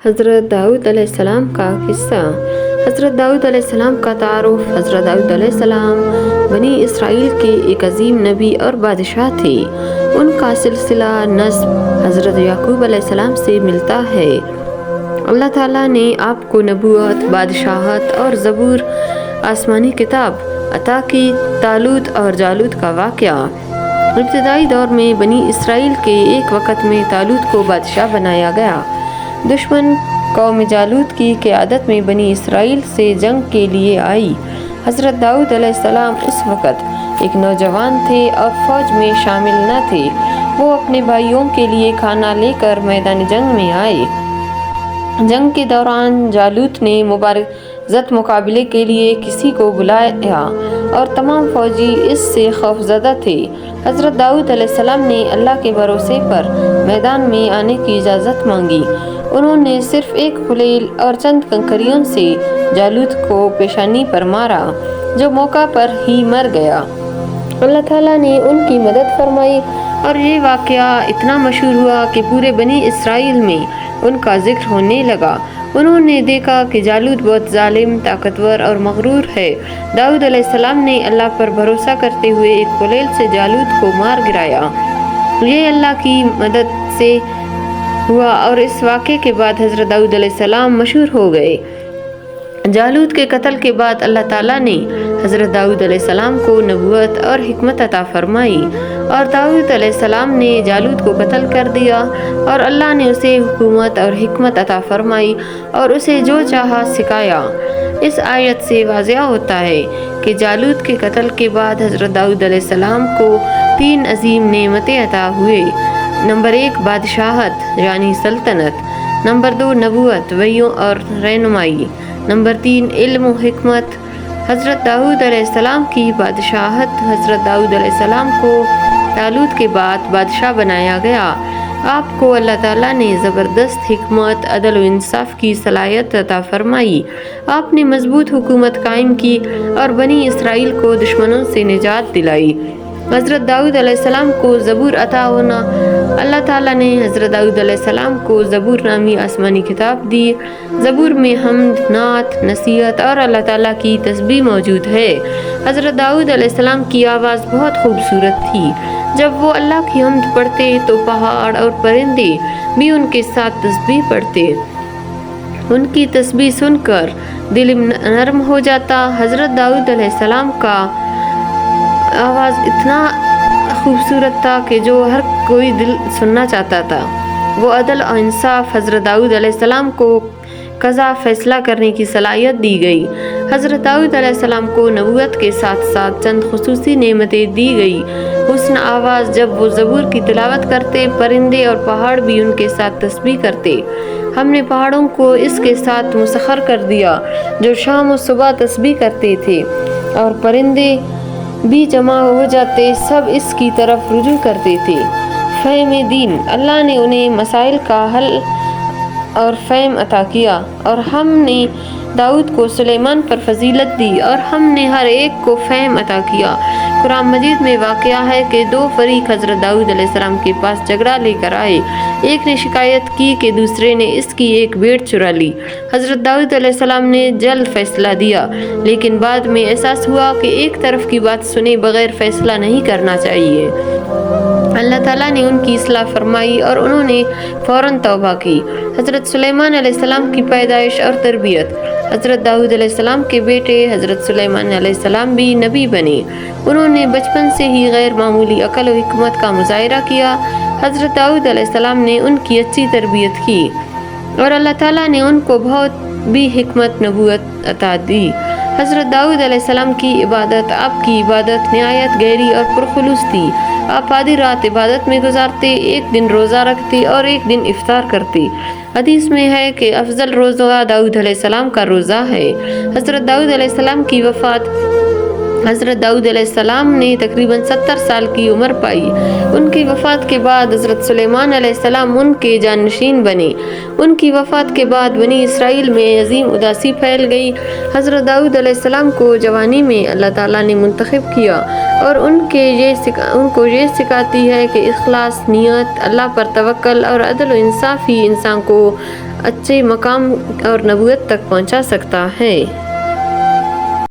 حضرت داؤد علیہ السلام کا قصہ۔ حضرت داؤد علیہ السلام کا تعارف۔ حضرت داؤد علیہ السلام بنی اسرائیل کے ایک عظیم نبی اور بادشاہ تھے۔ ان کا سلسلہ نسب حضرت یعقوب علیہ السلام سے ملتا ہے۔ اللہ تعالیٰ نے آپ کو نبوت، بادشاہت اور زبور آسمانی کتاب عطا کی۔ طالوت اور جالوت کا واقعہ۔ ابتدائی دور میں بنی اسرائیل کے ایک وقت میں طالوت کو بادشاہ بنایا گیا۔ دشمن قوم جالوت کی قیادت میں بنی اسرائیل سے جنگ کے لیے آئی۔ حضرت داؤد علیہ السلام اس وقت ایک نوجوان تھے اور فوج میں شامل نہ تھے۔ وہ اپنے بھائیوں کے لیے کھانا لے کر میدان جنگ میں آئے۔ جنگ کے دوران جالوت نے مبارزت مقابلے کے لیے کسی کو بلایا اور تمام فوجی اس سے خوفزدہ تھے۔ حضرت داؤد علیہ السلام نے اللہ کے بھروسے پر میدان میں آنے کی اجازت مانگی۔ انہوں نے صرف ایک خلیل اور چند کنکریوں سے جالوت کو پیشانی پر مارا، جو موقع پر ہی مر گیا۔ اللہ تعالیٰ نے ان کی مدد فرمائی اور یہ واقعہ اتنا مشہور ہوا کہ پورے بنی اسرائیل میں ان کا ذکر ہونے لگا۔ انہوں نے دیکھا کہ جالوت بہت ظالم، طاقتور اور مغرور ہے۔ داؤد علیہ السلام نے اللہ پر بھروسہ کرتے ہوئے ایک خلیل سے جالوت کو مار گرایا۔ یہ اللہ کی مدد سے ہوا اور اس واقعے کے بعد حضرت داؤد علیہ السلام مشہور ہو گئے۔ جالوت کے قتل کے بعد اللہ تعالیٰ نے حضرت داؤد علیہ السلام کو نبوت اور حکمت عطا فرمائی، اور داؤد علیہ السلام نے جالوت کو قتل کر دیا اور اللہ نے اسے حکومت اور حکمت عطا فرمائی اور اسے جو چاہا سکھایا۔ اس آیت سے واضح ہوتا ہے کہ جالوت کے قتل کے بعد حضرت داؤد علیہ السلام کو 3 عظیم نعمتیں عطا ہوئے۔ نمبر 1 بادشاہت یعنی سلطنت، نمبر 2 نبوت، وحیوں اور رہنمائی، نمبر 3 علم و حکمت۔ حضرت داؤد علیہ السلام کی بادشاہت۔ حضرت داؤد علیہ السلام کو طالوت کے بعد بادشاہ بنایا گیا۔ آپ کو اللہ تعالیٰ نے زبردست حکمت، عدل و انصاف کی صلاحیت عطا فرمائی۔ آپ نے مضبوط حکومت قائم کی اور بنی اسرائیل کو دشمنوں سے نجات دلائی۔ حضرت داؤد علیہ السلام کو زبور عطا ہونا۔ اللہ تعالیٰ نے حضرت داؤد علیہ السلام کو زبور نامی آسمانی کتاب دی۔ زبور میں حمد، نعت، نصیحت اور اللہ تعالیٰ کی تسبیح موجود ہے۔ حضرت داؤد علیہ السلام کی آواز بہت خوبصورت تھی۔ جب وہ اللہ کی حمد پڑھتے تو پہاڑ اور پرندے بھی ان کے ساتھ تسبیح پڑھتے۔ ان کی تسبیح سن کر دل نرم ہو جاتا۔ حضرت داؤد علیہ السلام کا آواز اتنا خوبصورت تھا کہ جو ہر کوئی دل سننا چاہتا تھا۔ وہ عدل اور انصاف۔ حضرت داؤد علیہ السلام کو قضا فیصلہ کرنے کی صلاحیت دی گئی۔ حضرت داؤد علیہ السلام کو نبوت کے ساتھ ساتھ چند خصوصی نعمتیں دی گئی۔ حسن آواز۔ جب وہ زبور کی تلاوت کرتے، پرندے اور پہاڑ بھی ان کے ساتھ تسبیح کرتے۔ ہم نے پہاڑوں کو اس کے ساتھ مسخر کر دیا جو شام و صبح تسبیح کرتے تھے، اور پرندے بھی جمع ہو جاتے، سب اس کی طرف رجوع کرتے تھے۔ فہم دین۔ اللہ نے انہیں مسائل کا حل اور فہم عطا کیا، اور ہم نے داؤد کو سلیمان پر فضیلت دی، اور ہم نے ہر ایک کو فہم عطا کیا۔ قرآن مجید میں واقعہ ہے کہ 2 فریق حضرت داؤد علیہ السلام کے پاس جھگڑا لے کر آئے۔ ایک نے شکایت کی کہ دوسرے نے اس کی ایک بھیڑ چرا لی۔ حضرت داؤد علیہ السلام نے جلد فیصلہ دیا، لیکن بعد میں احساس ہوا کہ ایک طرف کی بات سنے بغیر فیصلہ نہیں کرنا چاہیے۔ اللہ تعالیٰ نے ان کی اصلاح فرمائی اور انہوں نے فوراً توبہ کی۔ حضرت سلیمان علیہ السلام کی پیدائش اور تربیت۔ حضرت داؤد علیہ السلام کے بیٹے حضرت سلیمان علیہ السلام بھی نبی بنے۔ انہوں نے بچپن سے ہی غیر معمولی عقل و حکمت کا مظاہرہ کیا۔ حضرت داؤد علیہ السلام نے ان کی اچھی تربیت کی، اور اللہ تعالیٰ نے ان کو بہت بھی حکمت نبوت عطا دی۔ حضرت داؤد علیہ السلام کی عبادت۔ آپ کی عبادت نہایت گہری اور پرخلوص تھی۔ آپ آدھی رات عبادت میں گزارتے، ایک دن روزہ رکھتے اور ایک دن افطار کرتے۔ حدیث میں ہے کہ افضل روزہ داؤد علیہ السلام کا روزہ ہے۔ حضرت داؤد علیہ السلام کی وفات۔ حضرت داؤد علیہ السلام نے تقریباً 70 سال کی عمر پائی۔ ان کی وفات کے بعد حضرت سلیمان علیہ السلام ان کے جانشین بنے۔ ان کی وفات کے بعد بنی اسرائیل میں عظیم اداسی پھیل گئی۔ حضرت داؤد علیہ السلام کو جوانی میں اللہ تعالیٰ نے منتخب کیا، اور ان کو یہ سکھاتی ہے کہ اخلاص، نیت، اللہ پر توکل اور عدل و انصاف ہی انسان کو اچھے مقام اور نبوت تک پہنچا سکتا ہے۔